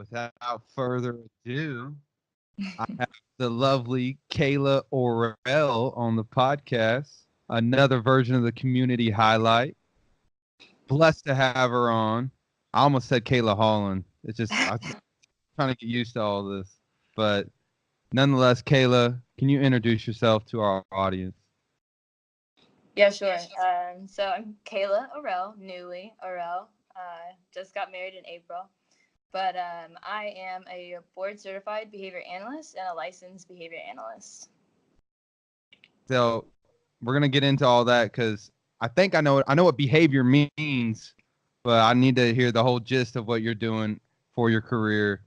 Without further ado, I have the lovely Kayla Orell on the podcast. Another version of the community highlight. Blessed to have her on. I almost said Kayla Holland. I'm trying to get used to all this. But nonetheless, Kayla, can you introduce yourself to our audience? Yeah, sure. So I'm Kayla Orell, newly Orell. Just got married in April. But I am a board certified behavior analyst and a licensed behavior analyst. So we're gonna get into all that because I think I know what behavior means, but I need to hear the whole gist of what you're doing for your career.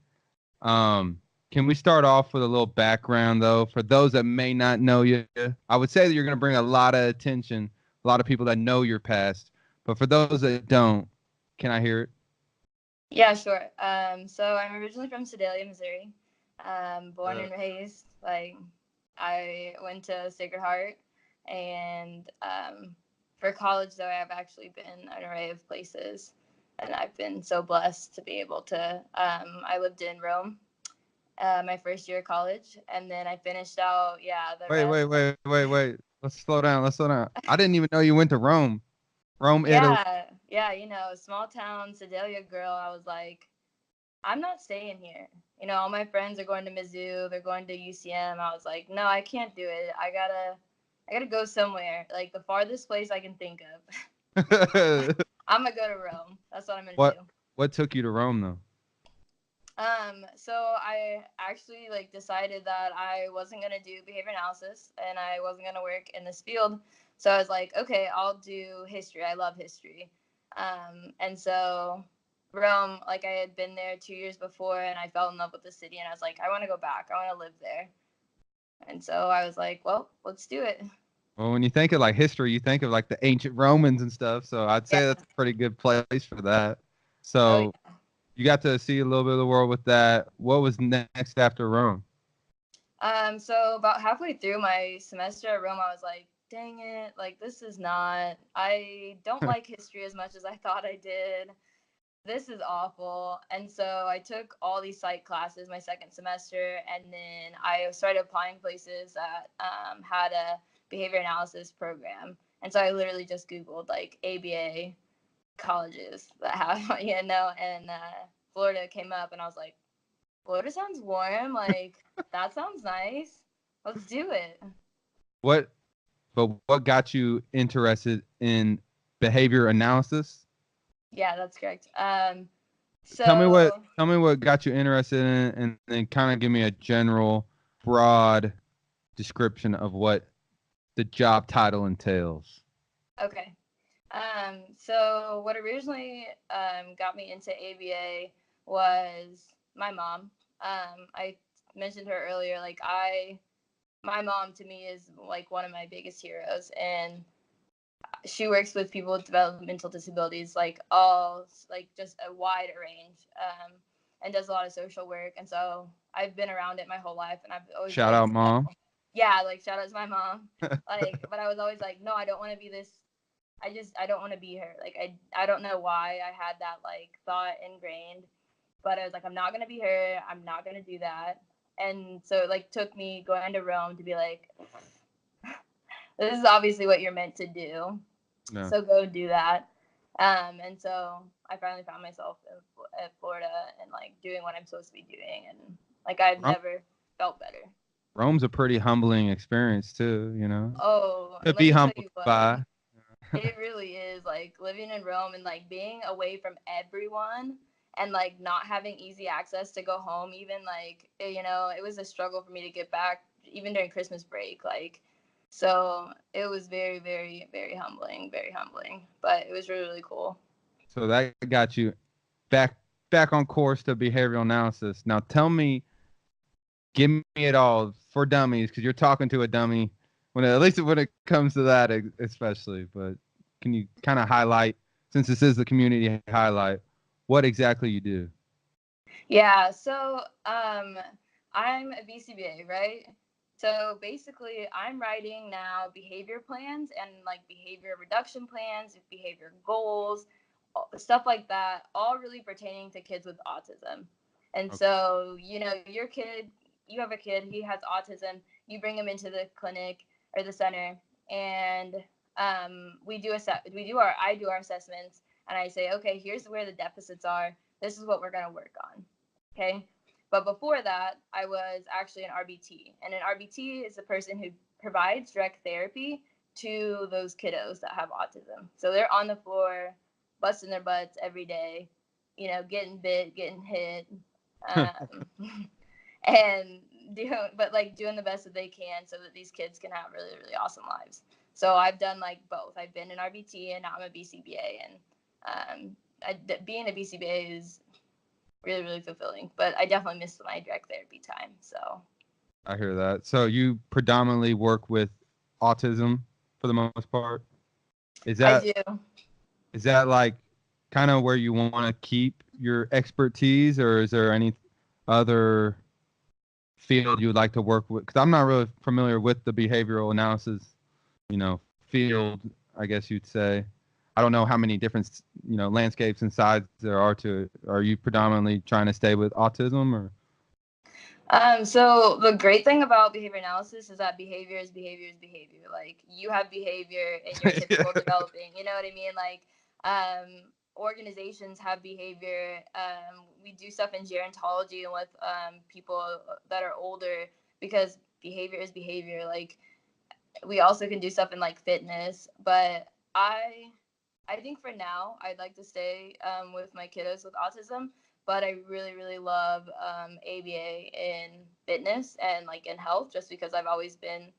Can we start off with a little background though, for those that may not know you? I would say that you're gonna bring a lot of attention, a lot of people that know your past, but for those that don't, can I hear it? Yeah, sure. So I'm originally from Sedalia, Missouri. Born Uh, and raised. I went to Sacred Heart, and for college though, I've actually been an array of places, and I've been so blessed to be able to. I lived in Rome, my first year of college, and then I finished out. Yeah, the wait, wait, rest. wait, wait, wait. Let's slow down. Let's slow down. I didn't even know you went to Rome. Rome, Italy. Yeah, small town Sedalia girl. I was like, I'm not staying here. All my friends are going to Mizzou, they're going to UCM. I was like, no, I can't do it. I gotta go somewhere, like the farthest place I can think of. I'm gonna go to Rome. That's what I'm gonna what do. what took you to Rome though? So I actually decided that I wasn't gonna do behavior analysis and I wasn't gonna work in this field. So I was like, okay, I'll do history. I love history. And so Rome, like I had been there 2 years before and I fell in love with the city and I was like, I want to go back. I want to live there. And so I was like, well, let's do it. Well, when you think of like history, you think of like the ancient Romans and stuff. So I'd Yeah. say that's a pretty good place for that. Oh So yeah. you got to see a little bit of the world with that. What was next after Rome? So about halfway through my semester at Rome, I was like, dang it, like this is not, I don't like history as much as I thought I did. This is awful. And so I took all these psych classes my second semester, and then I started applying places that had a behavior analysis program. And so I literally just Googled like ABA colleges that have, and Florida came up, and I was like, Florida sounds warm. Like, that sounds nice. Let's do it. What what got you interested in behavior analysis? Yeah, that's correct. Tell me what So tell me what got you interested in it, and then kind of give me a general broad description of what the job title entails. okay. So what originally got me into ABA was my mom. I mentioned her earlier. My mom to me is like one of my biggest heroes, and she works with people with developmental disabilities, like just a wide range, and does a lot of social work. And so I've been around it my whole life, and I've always Shout been, out, mom. yeah, like shout out to my mom. But I was always like, no, I don't want to be this. I don't want to be her. Like I don't know why I had that thought ingrained, but I was like, I'm not gonna be her. I'm not gonna do that. And so it took me going to Rome to be like, this is obviously what you're meant to do. No. So go do that. And so I finally found myself in Florida and doing what I'm supposed to be doing, and I've Rome, never felt better. Rome's a pretty humbling experience too, you know. Oh, To let be me tell humbled you what, by. it really is living in Rome and being away from everyone and not having easy access to go home. Even it was a struggle for me to get back even during Christmas break. So it was very, very, very humbling, but it was really, really cool. So that got you back back on course to behavioral analysis. Now tell me, give me it all for dummies, because you're talking to a dummy at least when it comes to that, especially. But can you kind of highlight, since this is the community highlight, what exactly you do? Yeah, so I'm a BCBA, right? So basically, I'm writing now behavior plans and behavior reduction plans, behavior goals, stuff like that, all really pertaining to kids with autism. And Okay. so, your kid, you have a kid, he has autism, you bring him into the clinic or the center, and I do our assessments, and I say, okay, here's where the deficits are. This is what we're going to work on. Okay. But before that, I was actually an RBT, and an RBT is the person who provides direct therapy to those kiddos that have autism. So they're on the floor, busting their butts every day, getting bit, getting hit, um, and doing the best that they can so that these kids can have really, really awesome lives. So I've done like both. I've been an RBT and now I'm a BCBA, and being a BCBA is really, really fulfilling. But I definitely missed my direct therapy time. So I hear that. So you predominantly work with autism for the most part. Is I that do. is that like kind of where you want to keep your expertise, or is there any other field you would like to work with? Because I'm not really familiar with the behavioral analysis, field. I guess you'd say. I don't know how many different, landscapes and sides there are to it. Are you predominantly trying to stay with autism, or? So the great thing about behavior analysis is that behavior is behavior is behavior. Like you have behavior in your typical developing. You know what I mean? Like organizations have behavior. We do stuff in gerontology and with people that are older because behavior is behavior. Like we also can do stuff in like fitness, but I think for now I'd like to stay with my kiddos with autism, but I really really love ABA in fitness and like in health, just because I've always been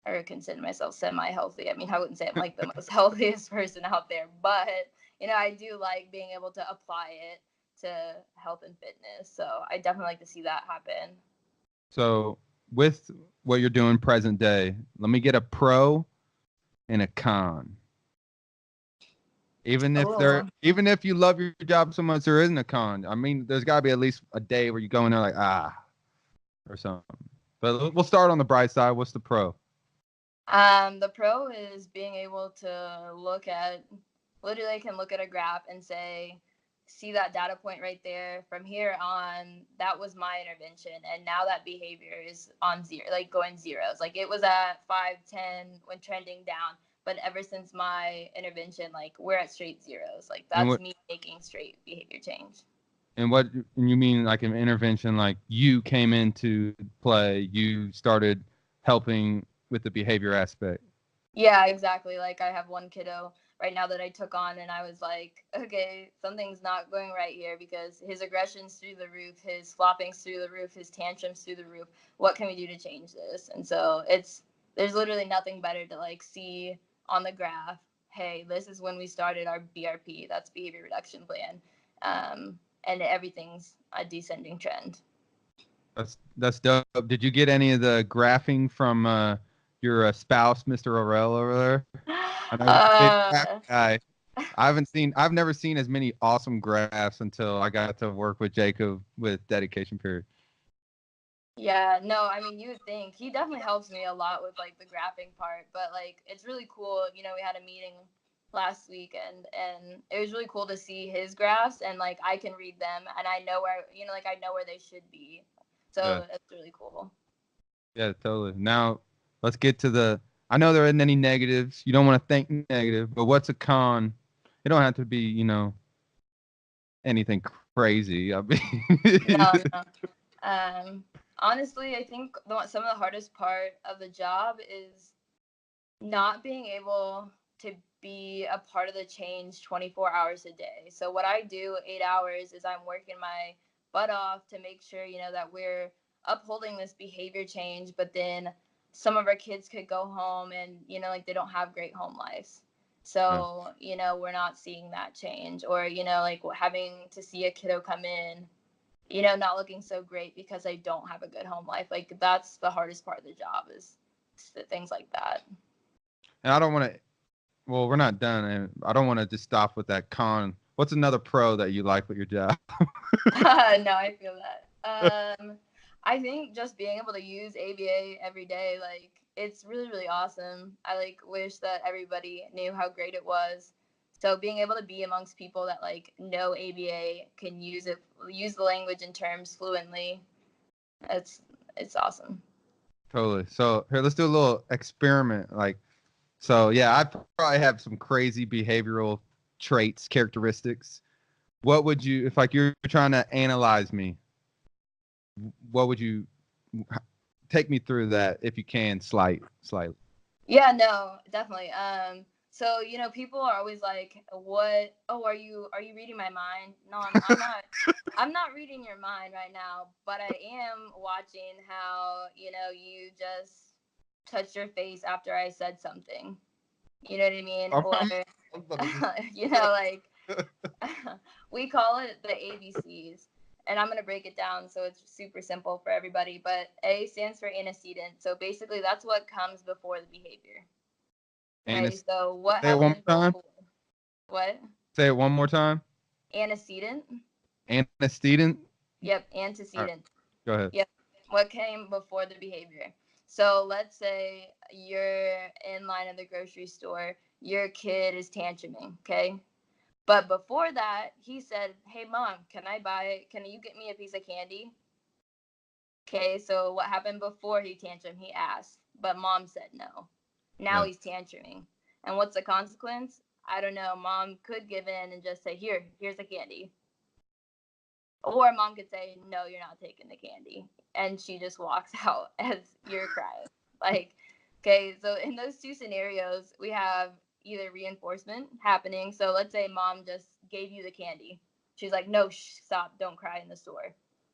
or consider myself semi-healthy. I mean, I wouldn't say I'm like the most healthiest person out there, but I do like being able to apply it to health and fitness. So I definitely like to see that happen. So with what you're doing present day, let me get a pro and a con. Oh, Even if you love your job so much, there isn't a con. I mean, there's got to be at least a day where you go in there like or something. But we'll start on the bright side. What's the pro? the pro is being able to literally I can look at a graph and say, see that data point right there. From here on, that was my intervention, and now that behavior is on zero, like going zeros. Like it was at 5, 10 when trending down, but ever since my intervention, like we're at straight zeros. Like And that's what me making straight behavior change. and you mean like an intervention? Like you came into play, you started helping with the behavior aspect. Yeah, exactly. Like I have one kiddo right now that I took on, and I was like, okay, something's not going right here because his aggression's through the roof, his flopping's through the roof, his tantrums through the roof. What can we do to change this? And so there's literally nothing better to like see on the graph. Hey, this is when we started our BRP. That's behavior reduction plan, and everything's a descending trend. That's dope. Did you get any of the graphing from your spouse, Mr. Orell, over there? I know he's a big graph uh, guy. I've never seen as many awesome graphs until I got to work with Jacob with dedication period. Yeah, no, I mean, you would think he definitely helps me a lot with like the graphing part, but like it's really cool. We had a meeting last week and it was really cool to see his graphs and like I can read them and I know where, like I know where they should be. Yeah, So that's really cool. yeah, totally. Now let's get to the. I know there isn't any negatives. You don't want to think negative, but what's a con? It don't have to be, anything crazy. I mean, No, no. Honestly, I think some of the hardest part of the job is not being able to be a part of the change 24 hours a day. So what I do 8 hours is I'm working my butt off to make sure, that we're upholding this behavior change, but then some of our kids could go home and, like they don't have great home lives. yeah. So, we're not seeing that change or, like having to see a kiddo come in, not looking so great because they don't have a good home life. Like that's the hardest part of the job is things like that. And I don't want to. Well, we're not done, and I don't want to just stop with that con. What's another pro that you like with your job? No, I feel that. I think just being able to use ABA every day, like it's really, really awesome. I like wish that everybody knew how great it was. So being able to be amongst people that like know ABA, can use the language and terms fluently, it's awesome. Totally. So here, let's do a little experiment. Like, so yeah, I probably have some crazy behavioral traits, characteristics. What would you, if like you're trying to analyze me, what would you take me through that if you can, slightly. Yeah, no, definitely. So people are always like, "What? Oh, are you reading my mind?" No, I'm not. I'm not reading your mind right now, but I am watching how you just touched your face after I said something. You know what I mean? Or I'm about to just... like we call it the ABCs. And I'm going to break it down so it's super simple for everybody. But A stands for antecedent. So basically, that's what comes before the behavior. Okay, so what Say it one happens more time. before? What? Say it one more time. Antecedent? Antecedent. Yep, All right, antecedent. go ahead. Yep. What came before the behavior? So let's say you're in line at the grocery store, your kid is tantruming, okay? But before that, he said, "Hey mom, can you get me a piece of candy?" Okay, so what happened before he tantrum? He asked, but mom said no. Now Yeah. he's tantruming. And what's the consequence? I don't know. Mom could give in and just say, here's the candy. Or mom could say, "No, you're not taking the candy." And she just walks out as you're crying. Like, okay, so in those two scenarios, we have either reinforcement happening. So let's say mom just gave you the candy. She's like, "No, stop, don't cry in the store."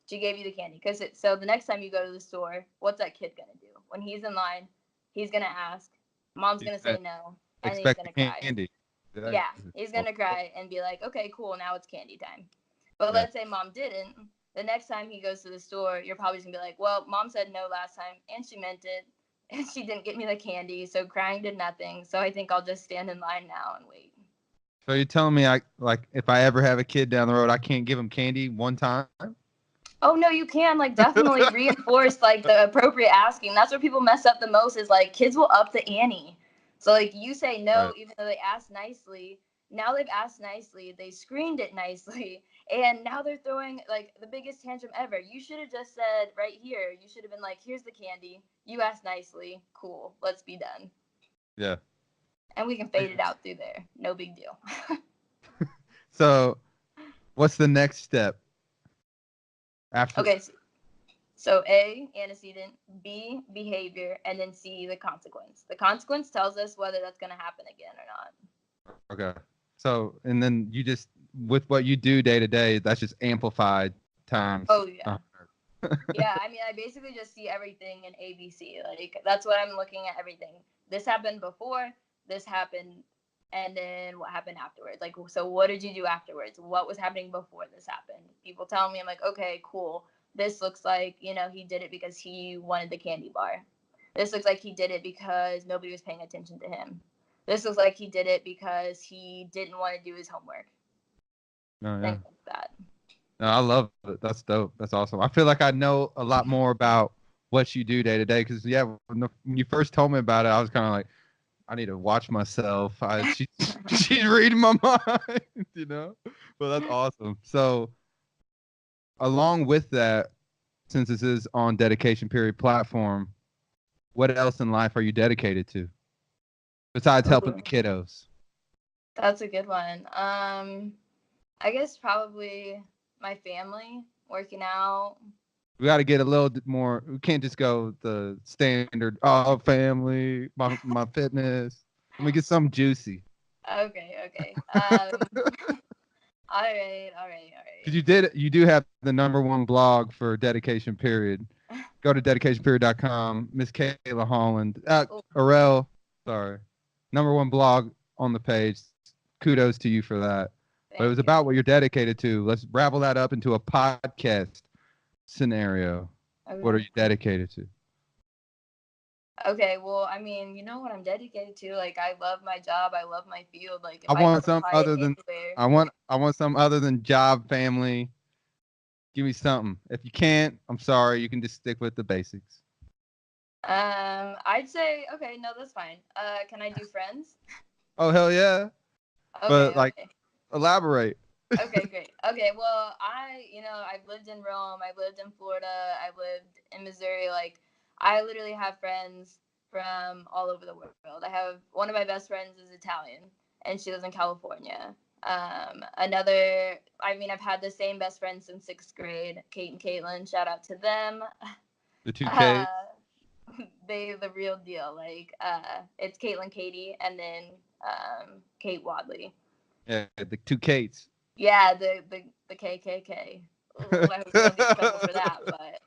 She gave you the candy. So the next time you go to the store, what's that kid going to do? When he's in line, he's going to ask, mom's going to say no, and then he's Expect going to the cry. candy. Yeah, he's going to cry and be like, "Okay, cool, now it's candy time." But Yeah. let's say mom didn't. The next time he goes to the store, you're probably just gonna be like, "Well, mom said no last time, and she meant it, and she didn't get me the candy, so crying did nothing. So I think I'll just stand in line now and wait." So you're telling me I like if I ever have a kid down the road, I can't give him candy one time? Oh no, you can like definitely reinforce like the appropriate asking. That's where people mess up the most is like kids will up the ante. So like you say no Right. even though they asked nicely. Now they've asked nicely, they screened it nicely, and now they're throwing like the biggest tantrum ever. You should have just said right here. You should have been like, "Here's the candy. You asked nicely. Cool. Let's be done." Yeah. And we can fade it out through there. No big deal. So what's the next step after? Okay, so A, antecedent, B, behavior, and then C, the consequence. The consequence tells us whether that's going to happen again or not. Okay. So and then you just with what you do day to day, that's just amplified times. Oh, yeah. Yeah, I mean, I basically just see everything in ABC. Like, that's what I'm looking at everything. This happened before, this happened, and then what happened afterwards. Like, so what did you do afterwards? What was happening before this happened? People tell me, I'm like, okay, cool. This looks like, he did it because he wanted the candy bar. This looks like he did it because nobody was paying attention to him. This looks like he did it because he didn't want to do his homework. No, yeah. Things like that. No, I love it. That's dope. That's awesome. I feel like I know a lot more about what you do day to day because yeah, when you first told me about it, I was kind of like, I need to watch myself. She's reading my mind, you know. But that's awesome. So along with that, since this is on dedication period platform, what else in life are you dedicated to besides helping the Ooh, kiddos? that's a good one. I guess probably my family, working out. We got to get a little bit more. We can't just go the standard. Oh, family, my fitness. Let me get something juicy. Okay, okay. All right. Because you do have the number one blog for dedication period. Go to dedicationperiod.com. Miss Kayla Holland, Oh, Orell, sorry, number one blog on the page. Kudos to you for that. But it thank was you. about what you're dedicated to. Let's ravel that up into a podcast scenario. What are Okay. you dedicated to? Okay, well, I mean, you know what I'm dedicated to? Like, I love my job. I love my field. Like, if I I could want some apply it other than anywhere. I want some other than job, family. Give me something. If you can't, I'm sorry. You can just stick with the basics. I'd say, okay, no, that's fine. Can I do friends? Oh hell yeah! but Okay, like okay. elaborate. Okay, great. Okay, well, I've lived in Rome, I've lived in Florida, I've lived in Missouri. Like, I literally have friends from all over the world. I have one of my best friends is Italian, and she lives in California. I've had the same best friends since sixth grade, Kate and Caitlin. Shout out to them. The two Uh, K. they the real deal. Like, it's Caitlin, Katie, and then Kate Wadley. Yeah, the two Kates. Yeah, the KKK. Ooh, I hope we don't get in trouble for that, but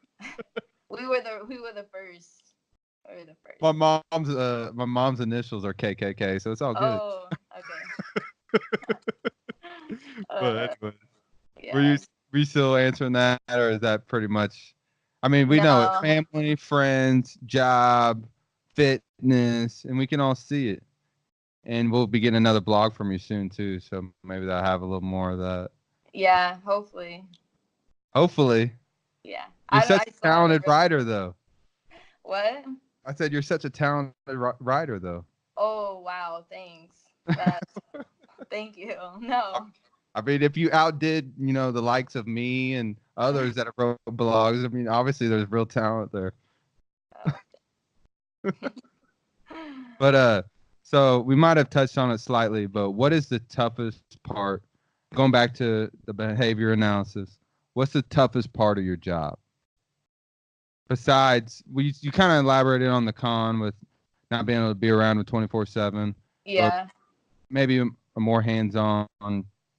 we were the first. We were the My first. mom's initials are KKK, so it's all good. Oh, okay. But Uh, anyway, were you yeah. were you still answering that, or is that pretty much? I mean, we know it: No. family, friends, job, fitness, and we can all see it. And we'll be getting another blog from you soon too, so maybe that'll have a little more of that. Yeah, hopefully. Hopefully, Yeah. you're I don't. such I a still haven't talented really. writer, though. What? I said you're such a talented writer, though. Oh wow. Thanks. That's. Thank you. No. I mean, if you outdid, the likes of me and others that have wrote blogs, I mean, obviously there's real talent there. Oh. But so we might have touched on it slightly, but what is the toughest part? Going back to the behavior analysis, what's the toughest part of your job? Besides, you kind of elaborated on the con with not being able to be around with 24/7, but Yeah. maybe a more hands-on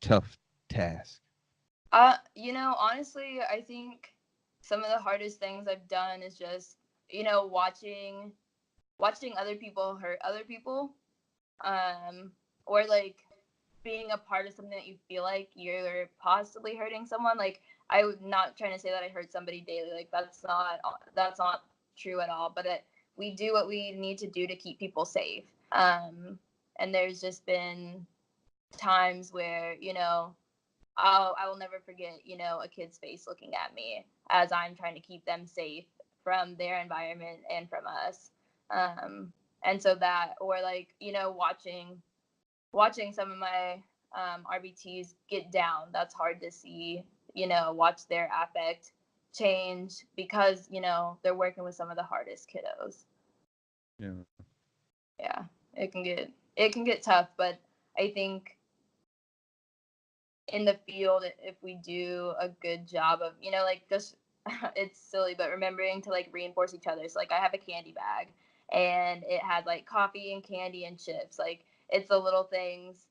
tough task. Honestly, I think some of the hardest things I've done is just, watching other people hurt other people, um, or like being a part of something that you feel like you're possibly hurting someone. Like, I'm not trying to say that I hurt somebody daily. Like, that's not true at all. But we do what we need to do to keep people safe. And there's just been times where I will never forget, a kid's face looking at me as I'm trying to keep them safe from their environment and from us. And so that, or like, watching some of my RBTs get down. That's hard to see. Watch their affect change because they're working with some of the hardest kiddos. Yeah. Yeah, it can get tough, but I think in the field, if we do a good job of like just it's silly, but remembering to like reinforce each other. So like I have a candy bag and it had like coffee and candy and chips. Like it's the little things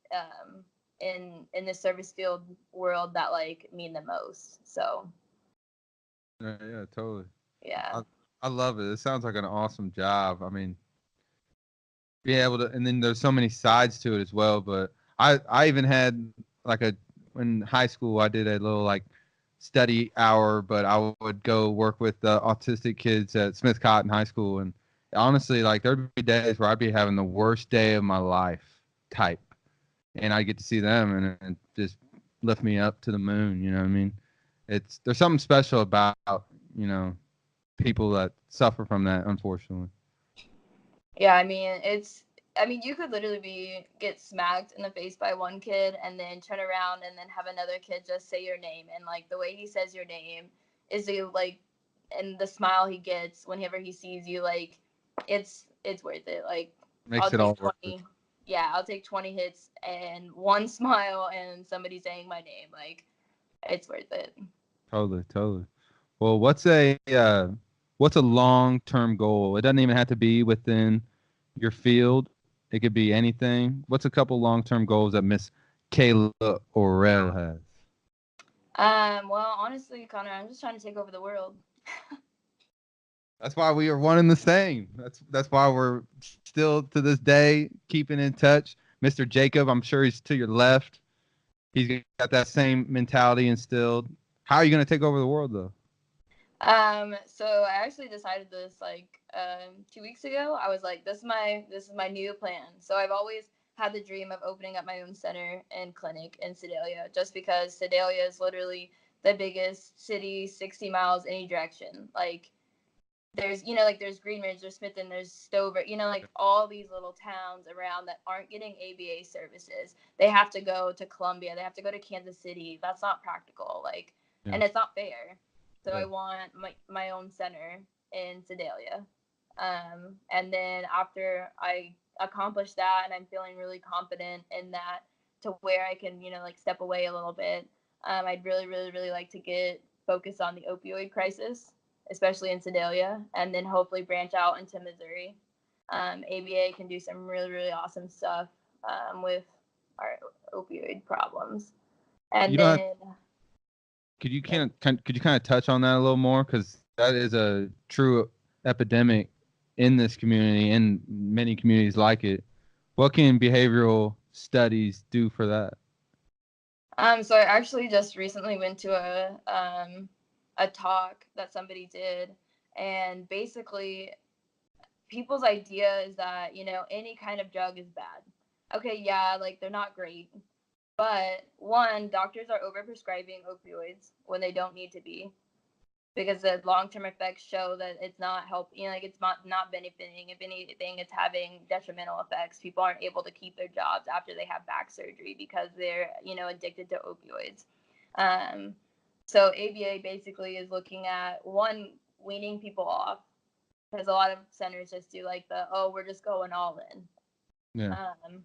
in the service field world that like mean the most. So Yeah, totally. yeah. I love it. It sounds like an awesome job. I mean, be able to, and then there's so many sides to it as well. But I even had like in high school I did a little like study hour, but I would go work with the autistic kids at Smith Cotton High School, and honestly, like there'd be days where I'd be having the worst day of my life type, and I get to see them and just lift me up to the moon. You know what I mean? There's something special about you know people that suffer from that, unfortunately. Yeah, I mean, you could literally get smacked in the face by one kid and then turn around and then have another kid just say your name, and like the way he says your name is like, and the smile he gets whenever he sees you, like it's worth it. Like I'll Makes it take all worth it. 20, yeah, I'll take 20 hits and one smile and somebody saying my name. Like it's worth it. Totally, totally. Well, what's a long term goal? It doesn't even have to be within your field. It could be anything. What's a couple long term goals that Miss Kayla Orell has? Well, honestly, Connor, I'm just trying to take over the world. That's why we are one and the same. That's why we're still to this day keeping in touch. Mr. Jacob, I'm sure he's to your left. He's got that same mentality instilled. How are you going to take over the world, though? So I actually decided this like 2 weeks ago. I was like, this is my new plan. So I've always had the dream of opening up my own center and clinic in Sedalia, just because Sedalia is literally the biggest city, 60 miles any direction. Like there's, like there's Green Ridge, there's Smithton, there's Stover, like all these little towns around that aren't getting ABA services. They have to go to Columbia, they have to go to Kansas City. That's not practical, like, Yeah. and it's not fair. So Yeah. I want my own center in Sedalia. And then after I accomplish that and I'm feeling really confident in that, to where I can, like step away a little bit, I'd really, really, really like to get focused on the opioid crisis, especially in Sedalia, and then hopefully branch out into Missouri. ABA can do some really, really awesome stuff with our opioid problems. And You don't have, then could you kind of touch on that a little more, because that is a true epidemic in this community and many communities like it. What can behavioral studies do for that? so I actually just recently went to a talk that somebody did, and basically people's idea is that, any kind of drug is bad. Okay, yeah, like they're not great. But one, doctors are overprescribing opioids when they don't need to be, because the long-term effects show that it's not helping, like it's not benefiting. If anything, it's having detrimental effects. People aren't able to keep their jobs after they have back surgery because they're, addicted to opioids. So ABA basically is looking at, one, weaning people off, because a lot of centers just do like we're just going all in. Yeah. And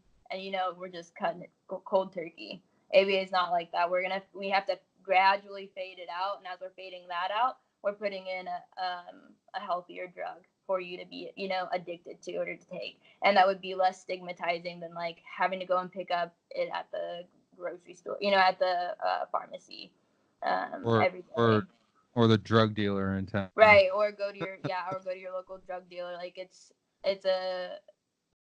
we're just cutting it cold turkey. ABA is not like that. We have to gradually fade it out, and as we're fading that out, we're putting in a healthier drug for you to be, addicted to or to take, and that would be less stigmatizing than like having to go and pick up it at the grocery store, at the pharmacy, Or every day. or the drug dealer in town. Right, or go to your local drug dealer. Like it's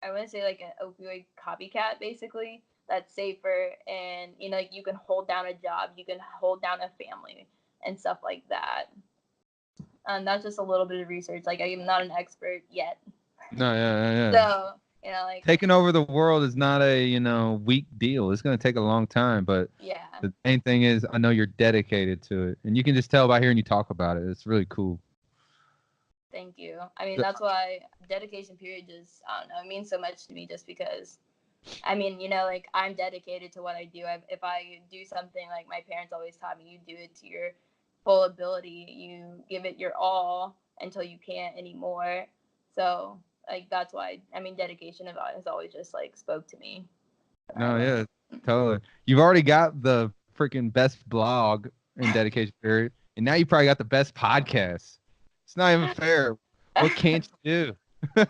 I wouldn't say like an opioid copycat, basically, that's safer, and like you can hold down a job, you can hold down a family and stuff like that. And that's just a little bit of research. Like I'm not an expert yet. No, yeah. So, like Taking over the world is not a, weak deal. It's going to take a long time, but yeah. the main thing is I know you're dedicated to it, and you can just tell by hearing you talk about it. It's really cool. Thank you. I mean, that's why dedication period just, I don't know, it means so much to me, just because, I mean, like I'm dedicated to what I do. If I do something, like my parents always taught me, you do it to your full ability. You give it your all until you can't anymore. So, like, that's why, I mean, dedication has always just like spoke to me. No, yeah, totally. You've already got the freaking best blog in dedication period, and now you probably got the best podcast. It's not even fair. What can't you do?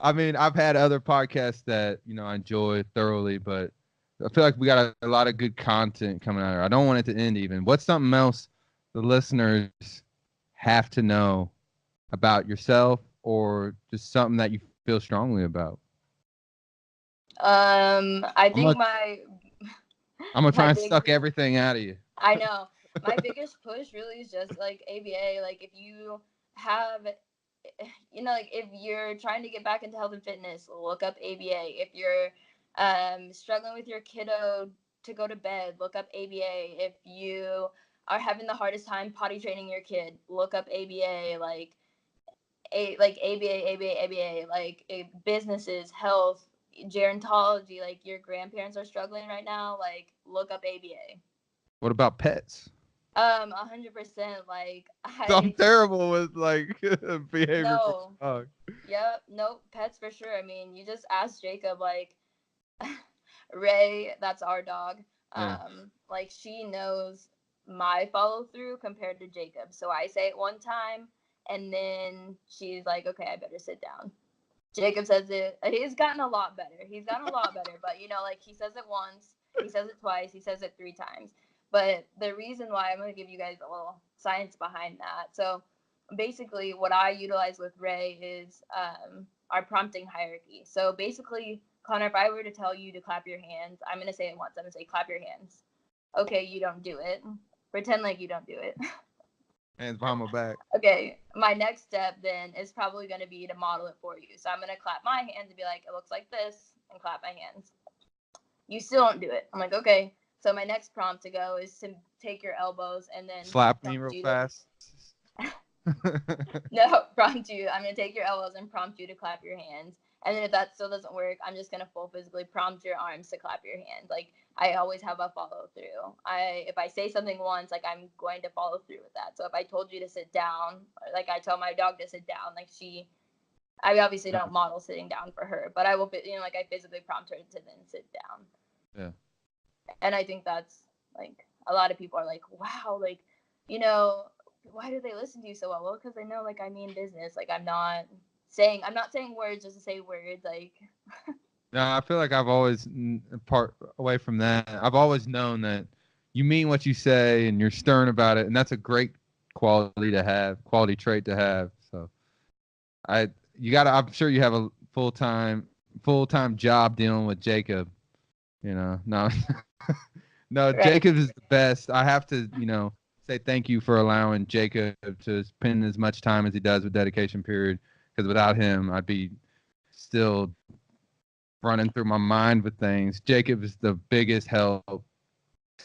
I mean, I've had other podcasts that I enjoy thoroughly, but I feel like we got a lot of good content coming out of here. I don't want it to end even. What's something else the listeners have to know about yourself, or just something that you feel strongly about? I think I'm gonna try and suck everything out of you. I know. My biggest push really is just like ABA. Like if you have, like if you're trying to get back into health and fitness, look up ABA. If you're struggling with your kiddo to go to bed, look up ABA. If you are having the hardest time potty training your kid, look up ABA. Like ABA, like businesses, health, gerontology. Like your grandparents are struggling right now, like look up ABA. What about pets? 100%. Like I'm terrible with like behavior. No. Yep. Nope. Pets for sure. I mean, you just ask Jacob. Like Ray, that's our dog. Yeah. Like she knows my follow through compared to Jacob. So I say it one time, and then she's like, "Okay, I better sit down." Jacob says it. He's gotten a lot better. But like he says it once, he says it twice, he says it 3 times. But the reason why, I'm going to give you guys a little science behind that. So basically, what I utilize with Ray is our prompting hierarchy. So basically, Connor, if I were to tell you to clap your hands, I'm going to say it once. I'm going to say, clap your hands. Okay, you don't do it. Pretend like you don't do it. Hands behind my back. Okay, my next step then is probably going to be to model it for you. So I'm going to clap my hands and be like, it looks like this, and clap my hands. You still don't do it. I'm like, okay. So my next prompt to go is to take your elbows and then Slap me prompt real you to fast. no, prompt you. I'm gonna take your elbows and prompt you to clap your hands. And then if that still doesn't work, I'm just gonna full physically prompt your arms to clap your hands. Like I always have a follow through. If I say something once, like I'm going to follow through with that. So if I told you to sit down, like I tell my dog to sit down, like I obviously don't model sitting down for her, but I will, like I physically prompt her to then sit down. Yeah. And I think that's like a lot of people are like, wow, like, why do they listen to you so well? Well, because they know like I mean business. Like I'm not saying words just to say words. Like No, I feel like I've always part away from that. I've always known that you mean what you say and you're stern about it, and that's a great quality trait to have. So I'm sure you have a full time job dealing with Jacob. No, no, right. Jacob is the best. I have to, say thank you for allowing Jacob to spend as much time as he does with dedication period. Because without him, I'd be still running through my mind with things. Jacob is the biggest help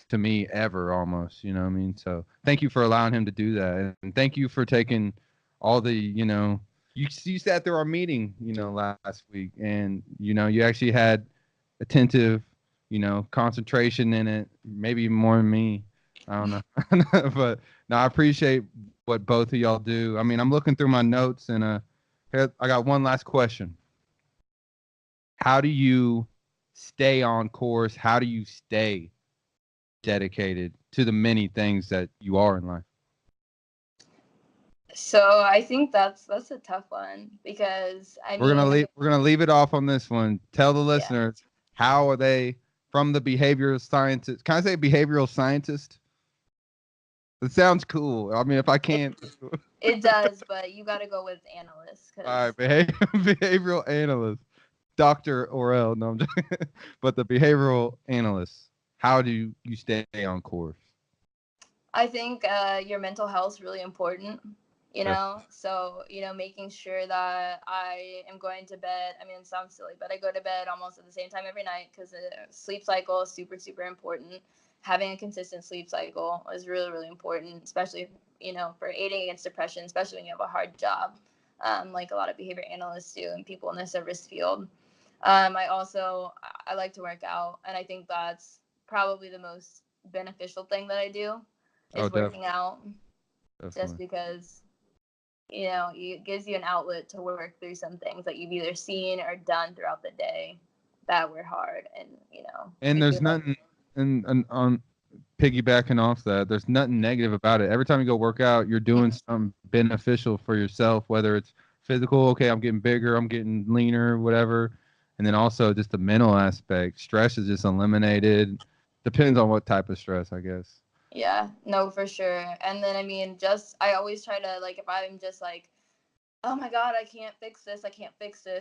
to me ever, almost. You know what I mean? So thank you for allowing him to do that, and thank you for taking all the, you sat through our meeting, last week, and you actually had attentive, concentration in it, maybe even more than me. I don't know, but no, I appreciate what both of y'all do. I mean, I'm looking through my notes, and here, I got one last question. How do you stay on course? How do you stay dedicated to the many things that you are in life? So I think that's a tough one because We're gonna leave it off on this one. Tell the yeah, listeners, how are they from the behavioral scientist? Can I say behavioral scientist? It sounds cool. I mean, if I can't, it does, but you got to go with analysts all because right, behavioral analyst, Dr. Orell. No, I'm joking. But the behavioral analyst. How do you stay on course? I think your mental health is really important, Def- So, making sure that I am going to bed. I mean, it sounds silly, but I go to bed almost at the same time every night because the sleep cycle is super, super important. Having a consistent sleep cycle is really, really important, especially, for aiding against depression, especially when you have a hard job, like a lot of behavior analysts do and people in the service field. I like to work out, and I think that's probably the most beneficial thing that I do oh, is working out just definitely. because it gives you an outlet to work through some things that you've either seen or done throughout the day that were hard, and And if there's you have nothing, and on piggybacking off that, there's nothing negative about it. Every time you go work out, you're doing something beneficial for yourself, whether it's physical, okay, I'm getting bigger, I'm getting leaner, whatever. And then also just the mental aspect. Stress is just eliminated. Depends on what type of stress, I guess. yeah, no, for sure. And then I mean, just I always try to, like, if I'm just like, oh my god, I can't fix this,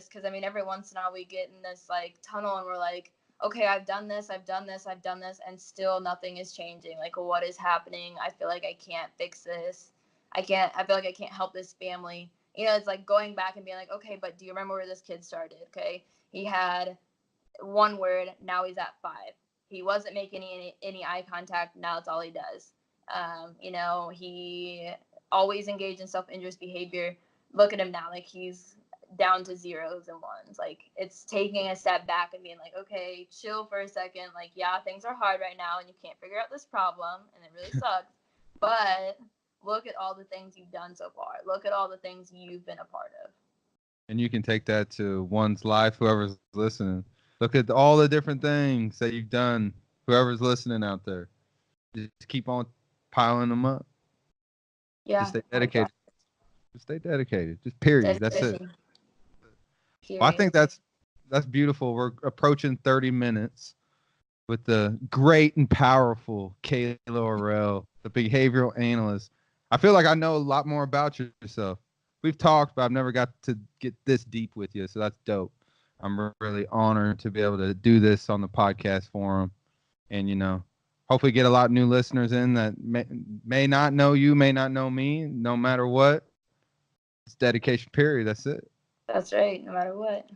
because I mean every once in a while we get in this like tunnel and we're like, okay, I've done this, and still nothing is changing. Like, what is happening? I feel like I can't fix this. I feel like I can't help this family. It's like going back and being like, okay, but do you remember where this kid started? Okay, he had one word, now he's at five. He wasn't making any eye contact, now it's all he does. He always engaged in self-injurious behavior. Look at him now, like he's down to zeros and ones. Like, it's taking a step back and being like, okay, chill for a second. Like, yeah, things are hard right now and you can't figure out this problem and it really sucks, but look at all the things you've done so far. Look at all the things you've been a part of. And you can take that to one's life, whoever's listening. Look at all the different things that you've done, whoever's listening out there. Just keep on piling them up. Just Yeah, stay like that. dedicated. Just stay dedicated. Just period. That's it. Dedication, Well, I period. think that's beautiful. We're approaching 30 minutes with the great and powerful Kayla Orell, the behavioral analyst. I feel like I know a lot more about yourself. We've talked, but I've never got to get this deep with you, so that's dope. I'm really honored to be able to do this on the podcast forum, and hopefully get a lot of new listeners in that may not know you, may not know me. No matter what, it's dedication. Period. That's it. That's right, no matter what.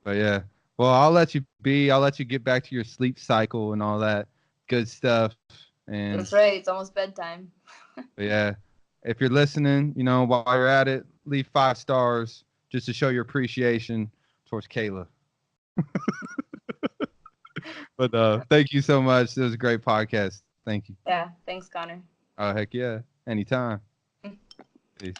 But yeah, well, I'll let you be. I'll let you get back to your sleep cycle and all that. good stuff. And That's right. It's almost bedtime. yeah, if you're listening, you know, while you're at it, leave 5 stars just to show your appreciation towards Kayla. But thank you so much. It was a great podcast. Thank you. Yeah. Thanks, Connor. Oh, heck yeah. Anytime. Peace.